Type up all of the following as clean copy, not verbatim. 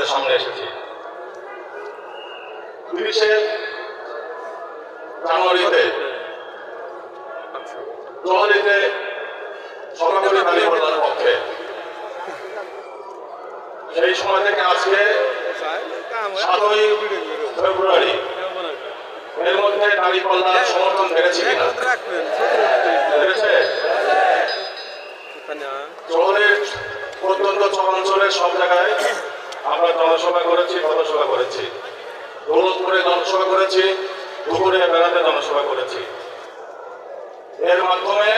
আপনাদের সামনে এসেছি। 30শে জানুয়ারিতে জলদিতে সভা করি দাঁড়িপাল্লার পক্ষে। সেই সময় থেকে আজকে 7ই ফেব্রুয়ারি এর মধ্যে দাঁড়িপাল্লার সমর্থন বেড়েছে কিনা? বেড়েছে। শহরের প্রত্যন্ত চরাঞ্চলের সব জায়গায় আমরা জনসভা করেছি, পথসভা করেছি, দৌলতপুরে জনসভা করেছি, দুপুরে বেড়াতে জনসভা করেছি। এর মাধ্যমে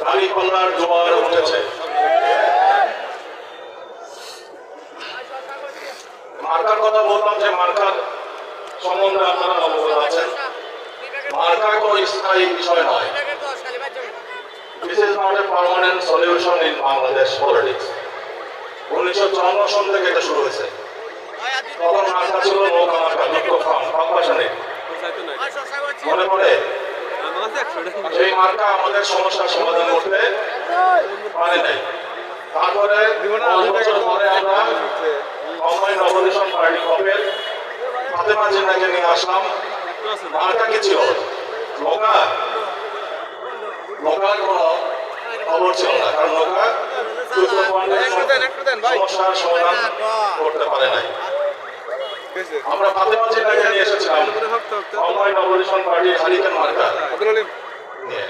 দাঁড়িপাল্লার জোয়ার উঠেছে। মার্কার কথা বললাম যে মার্কার সম্বন্ধে আপনারা অবগত আছেন। মার্কা কোনো স্থায়ী বিষয় নয়। This is not a permanent solution in Bangladesh politics. 1954 সন থেকে এটা শুরু হয়েছে। তখন মার্কা ছিল নৌকা মার্কা, যুক্ত ফার্ম, কম্পাশনের। মনে পড়ে? সেই মার্কা আমাদের সমস্যার সমাধান করতে পারে নাই। তারপরে 5 বছর পরে আমরা কম্বাইন্ড অপোজিশন পার্টি কপের ফাতেমা জিন্নাকে নিয়ে আসলাম। মার্কা কি ছিল? নৌকা? নৌকার কোনো খবর ছিল না, কারণ নৌকা সমস্যার সমাধান করতে পারে নাই। আমরা ফাতেমা জিন্নাকে নিয়ে এসেছিলাম কম্বাইন্ড অপোজিশন পার্টি হারিকেন মার্কা নিয়ে।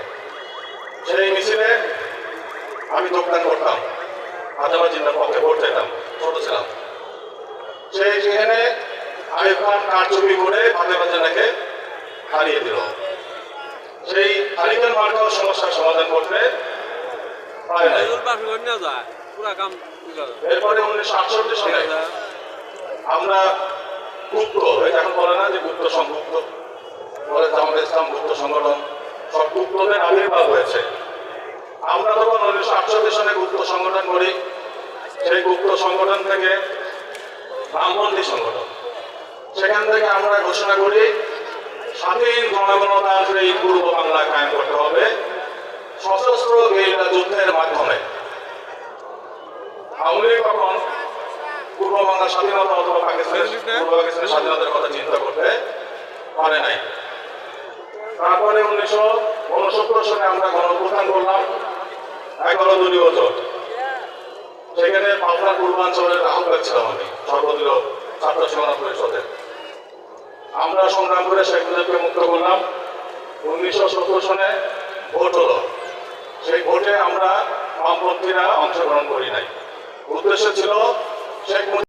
সেই মিছিলে আমি যোগদান করতাম, ফাতেমা জিন্নার পক্ষে ভোট চাইতাম, ছোট ছিলাম। সেখানে আইয়ুব খান কারচুপি করে ফাতেমা জিন্নাকে হারিয়ে দিল। সেই হারিকেন মার্কাও সমস্যার সমাধান করতে পারে নাই। এরপরে 1968 সালে আমরা গুপ্ত, এখন বলে না যে গুপ্ত সংগুপ্ত, বলে জামাত ইসলাম গুপ্ত সংগঠন, সব গুপ্তদের আবির্ভাব হয়েছে। আমরা তখন 1968 সালে গুপ্ত সংগঠন করি। সেই গুপ্ত সংগঠন থেকে বামপন্থী সংগঠন, সেখান থেকে আমরা ঘোষণা করি স্বাধীন জনগণতান্ত্রিক পূর্ব বাংলা কায়েম করতে হবে সশস্ত্র গেরিলা যুদ্ধের মাধ্যমে। আওয়ামী লীগ তখন পূর্ব বাংলার স্বাধীনতা অথবা পাকিস্তানের স্বাধীনতার কথা চিন্তা করতে পারে নাই। তারপরে 1969 সালে আমরা গণঅভ্যুত্থান করলাম, 11 দলীয় জোট। সেখানে পাবনার পূর্বাঞ্চলের আহ্বায়ক ছিলাম আমি, সর্বদলীয় ছাত্র সমাজ পরিষদের। আমরা সংগ্রাম করে শেখ মুজিবকে মুক্ত করলাম। 1970 সনে ভোট হলো। সেই ভোটে আমরা বামপন্থীরা অংশগ্রহণ করি নাই। উদ্দেশ্য ছিল শেখ